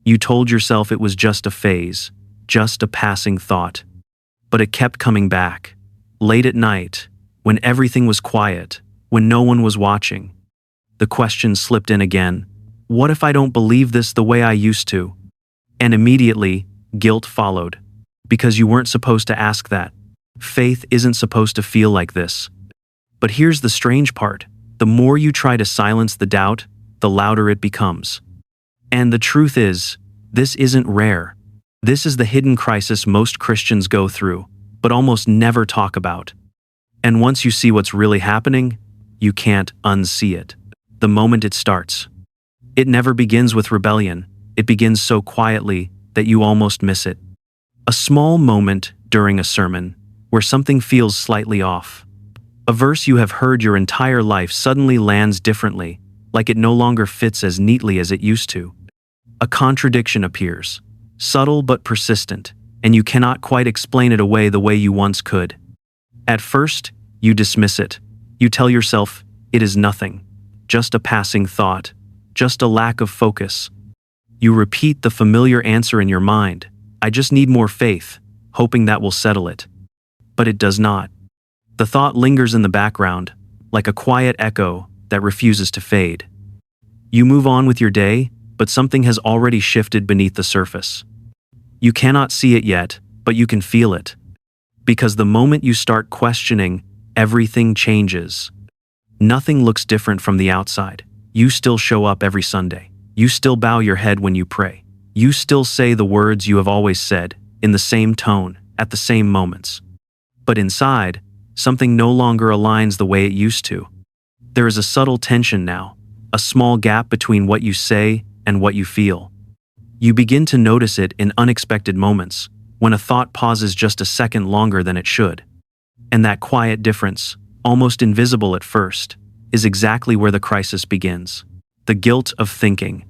You told yourself it was just a phase, just a passing thought. But it kept coming back. Late at night, when everything was quiet, when no one was watching. The question slipped in again. What if I don't believe this the way I used to? And immediately, guilt followed. Because you weren't supposed to ask that. Faith isn't supposed to feel like this. But here's the strange part. The more you try to silence the doubt, the louder it becomes. And the truth is, this isn't rare. This is the hidden crisis most Christians go through, but almost never talk about. And once you see what's really happening, you can't unsee it. The moment it starts. It never begins with rebellion. It begins so quietly that you almost miss it. A small moment during a sermon where something feels slightly off. A verse you have heard your entire life suddenly lands differently, like it no longer fits as neatly as it used to. A contradiction appears, subtle but persistent, and you cannot quite explain it away the way you once could. At first, you dismiss it. You tell yourself, it is nothing, just a passing thought, just a lack of focus. You repeat the familiar answer in your mind, I just need more faith, hoping that will settle it. But it does not. The thought lingers in the background, like a quiet echo that refuses to fade. You move on with your day, but something has already shifted beneath the surface. You cannot see it yet, but you can feel it. Because the moment you start questioning, everything changes. Nothing looks different from the outside. You still show up every Sunday. You still bow your head when you pray. You still say the words you have always said, in the same tone, at the same moments. But inside, something no longer aligns the way it used to. There is a subtle tension now, a small gap between what you say and what you feel. You begin to notice it in unexpected moments, when a thought pauses just a second longer than it should. And that quiet difference, almost invisible at first, is exactly where the crisis begins. The guilt of thinking.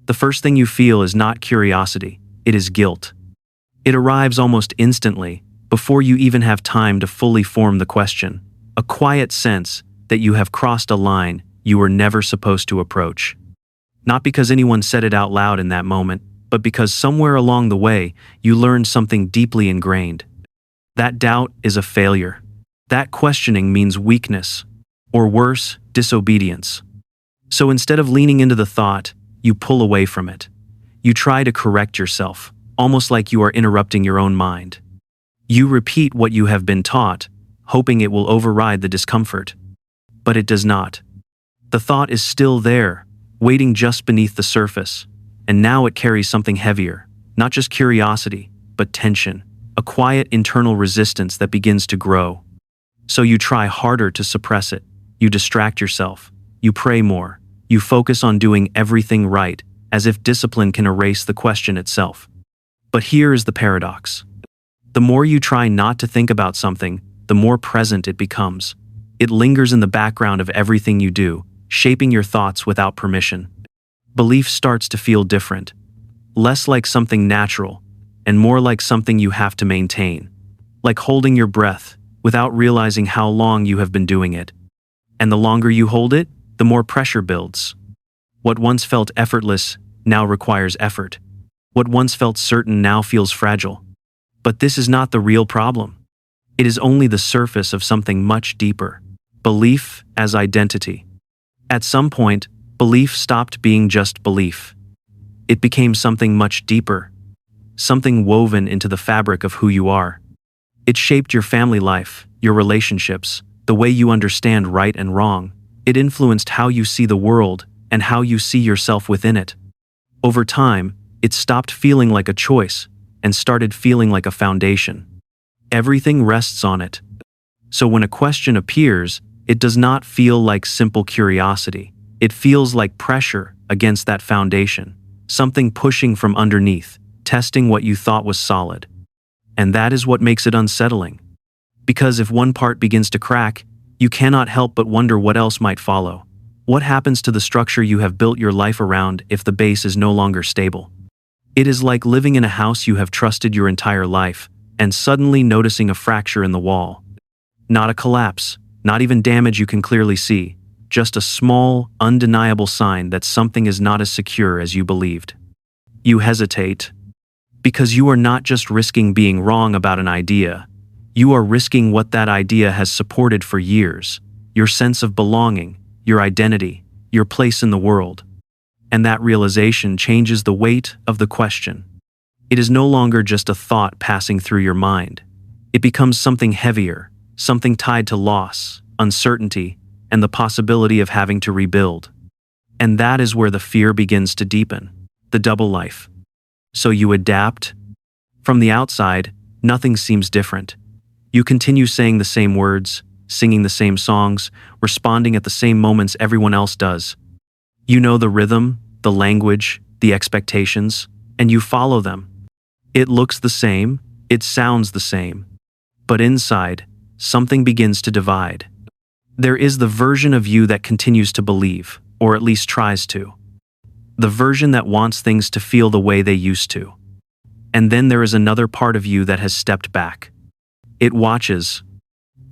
The first thing you feel is not curiosity, it is guilt. It arrives almost instantly, before you even have time to fully form the question. A quiet sense that you have crossed a line you were never supposed to approach. Not because anyone said it out loud in that moment, but because somewhere along the way, you learned something deeply ingrained. That doubt is a failure. That questioning means weakness, or worse, disobedience. So instead of leaning into the thought, you pull away from it. You try to correct yourself, almost like you are interrupting your own mind. You repeat what you have been taught, hoping it will override the discomfort. But it does not. The thought is still there, waiting just beneath the surface, and now it carries something heavier, not just curiosity, but tension, a quiet internal resistance that begins to grow. So you try harder to suppress it, you distract yourself, you pray more, you focus on doing everything right, as if discipline can erase the question itself. But here is the paradox. The more you try not to think about something, the more present it becomes. It lingers in the background of everything you do, shaping your thoughts without permission. Belief starts to feel different, less like something natural, and more like something you have to maintain, like holding your breath without realizing how long you have been doing it. And the longer you hold it, the more pressure builds. What once felt effortless now requires effort. What once felt certain now feels fragile. But this is not the real problem. It is only the surface of something much deeper. Belief as identity. At some point, belief stopped being just belief. It became something much deeper, something woven into the fabric of who you are. It shaped your family life, your relationships, the way you understand right and wrong. It influenced how you see the world and how you see yourself within it. Over time, it stopped feeling like a choice and started feeling like a foundation. Everything rests on it. So when a question appears, it does not feel like simple curiosity. It feels like pressure against that foundation, something pushing from underneath, testing what you thought was solid. And that is what makes it unsettling. Because if one part begins to crack, you cannot help but wonder what else might follow. What happens to the structure you have built your life around if the base is no longer stable? It is like living in a house you have trusted your entire life, and suddenly noticing a fracture in the wall. Not a collapse, not even damage you can clearly see, just a small, undeniable sign that something is not as secure as you believed. You hesitate because you are not just risking being wrong about an idea, you are risking what that idea has supported for years, your sense of belonging, your identity, your place in the world. And that realization changes the weight of the question. It is no longer just a thought passing through your mind. It becomes something heavier, something tied to loss, uncertainty, and the possibility of having to rebuild. And that is where the fear begins to deepen, the double life. So you adapt. From the outside, nothing seems different. You continue saying the same words, singing the same songs, responding at the same moments everyone else does. You know the rhythm, the language, the expectations, and you follow them. It looks the same, it sounds the same. But inside, something begins to divide. There is the version of you that continues to believe, or at least tries to. The version that wants things to feel the way they used to. And then there is another part of you that has stepped back. It watches.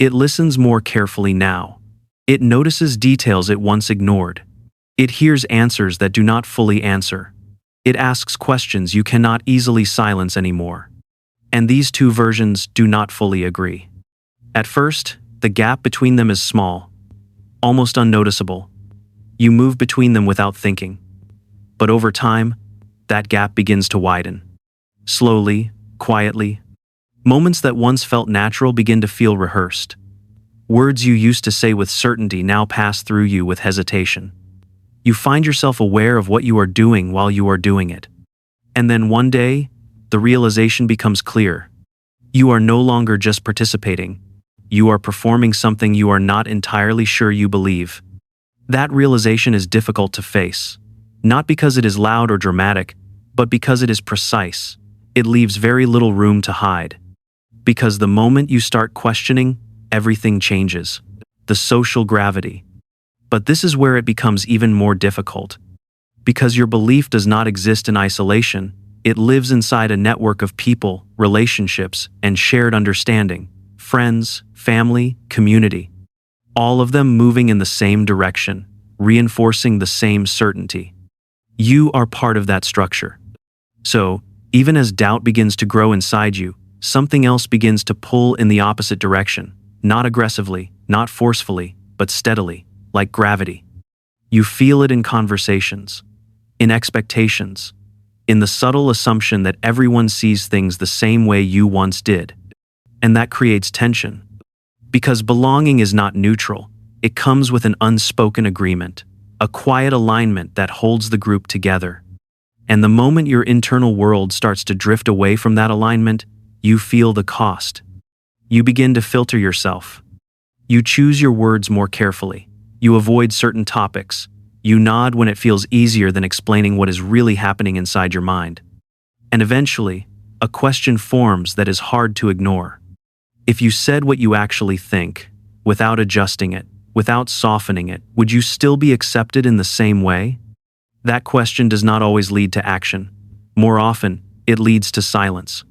It listens more carefully now. It notices details it once ignored. It hears answers that do not fully answer. It asks questions you cannot easily silence anymore. And these two versions do not fully agree. At first, the gap between them is small, almost unnoticeable. You move between them without thinking. But over time, that gap begins to widen. Slowly, quietly, moments that once felt natural begin to feel rehearsed. Words you used to say with certainty now pass through you with hesitation. You find yourself aware of what you are doing while you are doing it. And then one day, the realization becomes clear. You are no longer just participating. You are performing something you are not entirely sure you believe. That realization is difficult to face. Not because it is loud or dramatic, but because it is precise. It leaves very little room to hide. Because the moment you start questioning, everything changes. The social gravity. But this is where it becomes even more difficult. Because your belief does not exist in isolation, it lives inside a network of people, relationships, and shared understanding. Friends, family, community. All of them moving in the same direction, reinforcing the same certainty. You are part of that structure. So, even as doubt begins to grow inside you, something else begins to pull in the opposite direction, not aggressively, not forcefully, but steadily, like gravity. You feel it in conversations, in expectations, in the subtle assumption that everyone sees things the same way you once did. And that creates tension. Because belonging is not neutral, it comes with an unspoken agreement. A quiet alignment that holds the group together. And the moment your internal world starts to drift away from that alignment, you feel the cost. You begin to filter yourself. You choose your words more carefully. You avoid certain topics. You nod when it feels easier than explaining what is really happening inside your mind. And eventually, a question forms that is hard to ignore. If you said what you actually think, without adjusting it, without softening it, would you still be accepted in the same way? That question does not always lead to action. More often, it leads to silence.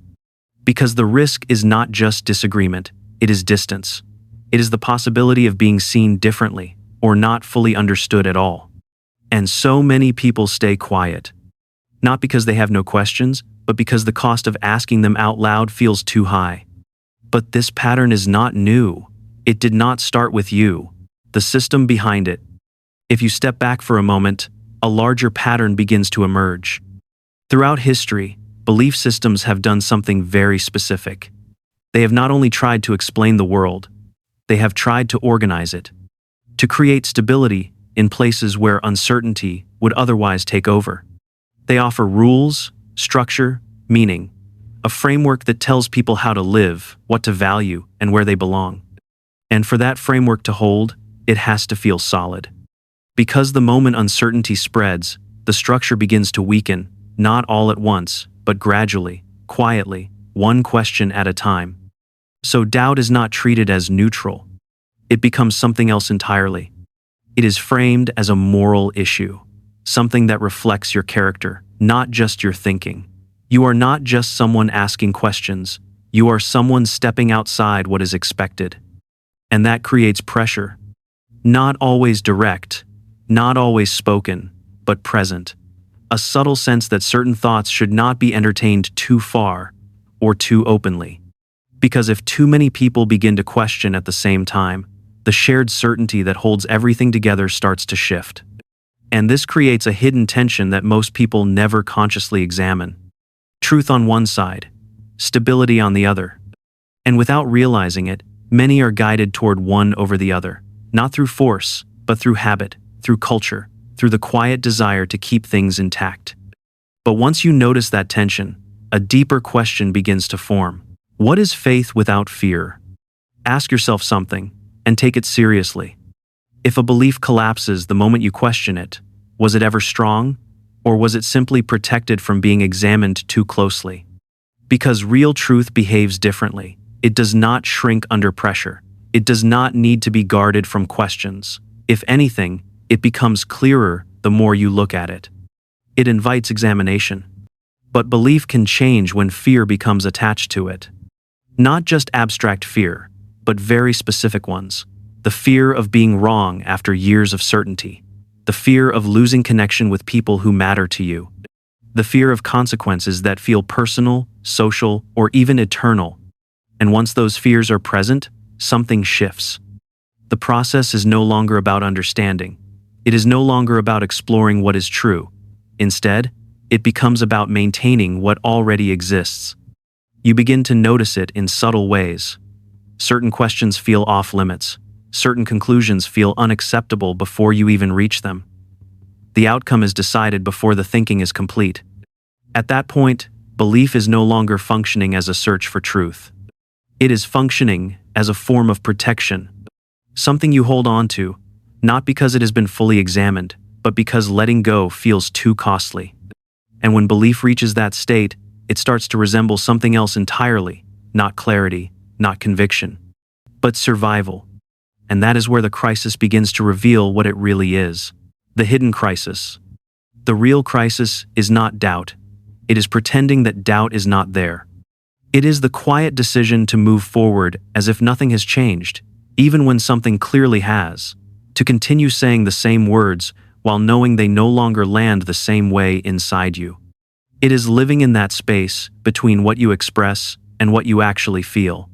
Because the risk is not just disagreement, it is distance. It is the possibility of being seen differently, or not fully understood at all. And so many people stay quiet. Not because they have no questions, but because the cost of asking them out loud feels too high. But this pattern is not new. It did not start with you. The system behind it. If you step back for a moment, a larger pattern begins to emerge. Throughout history, belief systems have done something very specific. They have not only tried to explain the world, they have tried to organize it, to create stability in places where uncertainty would otherwise take over. They offer rules, structure, meaning, a framework that tells people how to live, what to value, and where they belong. And for that framework to hold, it has to feel solid. Because the moment uncertainty spreads, the structure begins to weaken, not all at once, but gradually, quietly, one question at a time. So doubt is not treated as neutral. It becomes something else entirely. It is framed as a moral issue, something that reflects your character, not just your thinking. You are not just someone asking questions, you are someone stepping outside what is expected. And that creates pressure. Not always direct, not always spoken, but present. a subtle sense that certain thoughts should not be entertained too far or too openly. Because if too many people begin to question at the same time, the shared certainty that holds everything together starts to shift. And this creates a hidden tension that most people never consciously examine. Truth on one side, stability on the other. And without realizing it, many are guided toward one over the other, not through force, but through habit, through culture, through the quiet desire to keep things intact. But once you notice that tension, a deeper question begins to form. What is faith without fear? Ask yourself something, and take it seriously. If a belief collapses the moment you question it, was it ever strong, or was it simply protected from being examined too closely? Because real truth behaves differently. It does not shrink under pressure. It does not need to be guarded from questions. If anything, it becomes clearer the more you look at it. It invites examination. But belief can change when fear becomes attached to it. Not just abstract fear, but very specific ones. The fear of being wrong after years of certainty. The fear of losing connection with people who matter to you. The fear of consequences that feel personal, social, or even eternal. And once those fears are present, something shifts. The process is no longer about understanding. It is no longer about exploring what is true. Instead, it becomes about maintaining what already exists. You begin to notice it in subtle ways. Certain questions feel off-limits. Certain conclusions feel unacceptable before you even reach them. The outcome is decided before the thinking is complete. At that point, belief is no longer functioning as a search for truth. It is functioning as a form of protection, something you hold on to, not because it has been fully examined, but because letting go feels too costly. And when belief reaches that state, it starts to resemble something else entirely, not clarity, not conviction, but survival. And that is where the crisis begins to reveal what it really is. The hidden crisis. The real crisis is not doubt. It is pretending that doubt is not there. It is the quiet decision to move forward as if nothing has changed, even when something clearly has. To continue saying the same words while knowing they no longer land the same way inside you. It is living in that space between what you express and what you actually feel.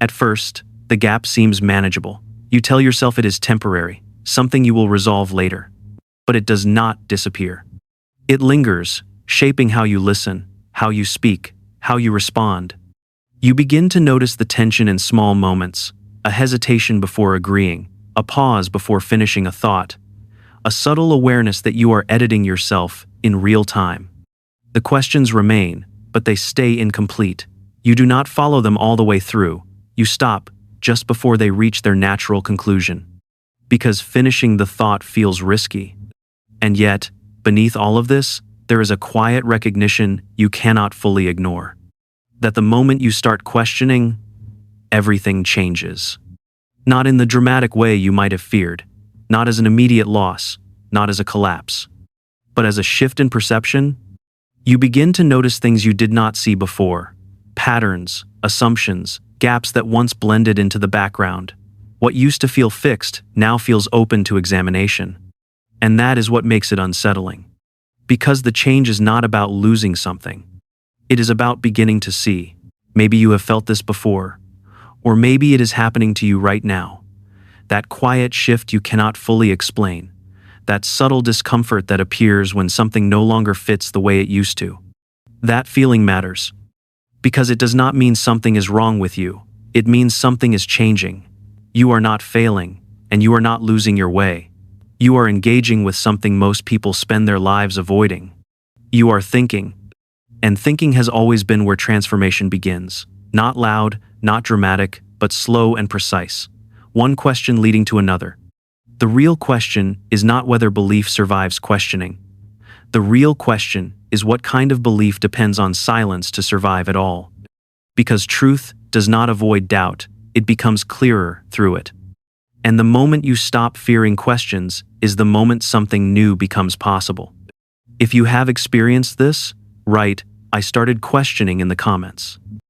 At first, the gap seems manageable. You tell yourself it is temporary, something you will resolve later. But it does not disappear. It lingers, shaping how you listen, how you speak, how you respond. You begin to notice the tension in small moments, a hesitation before agreeing, a pause before finishing a thought, a subtle awareness that you are editing yourself in real time. The questions remain, but they stay incomplete. You do not follow them all the way through. You stop just before they reach their natural conclusion. Because finishing the thought feels risky. And yet, beneath all of this, there is a quiet recognition you cannot fully ignore. That the moment you start questioning, everything changes. Not in the dramatic way you might have feared, not as an immediate loss, not as a collapse, but as a shift in perception. You begin to notice things you did not see before, patterns, assumptions, gaps that once blended into the background. What used to feel fixed now feels open to examination. And that is what makes it unsettling. Because the change is not about losing something. It is about beginning to see. Maybe you have felt this before, or maybe it is happening to you right now. That quiet shift you cannot fully explain. That subtle discomfort that appears when something no longer fits the way it used to. That feeling matters. Because it does not mean something is wrong with you. It means something is changing. You are not failing, and you are not losing your way. You are engaging with something most people spend their lives avoiding. You are thinking. And thinking has always been where transformation begins. Not loud, not dramatic, but slow and precise. One question leading to another. The real question is not whether belief survives questioning. The real question is what kind of belief depends on silence to survive at all. Because truth does not avoid doubt, it becomes clearer through it. And the moment you stop fearing questions is the moment something new becomes possible. If you have experienced this, write, "I started questioning" in the comments.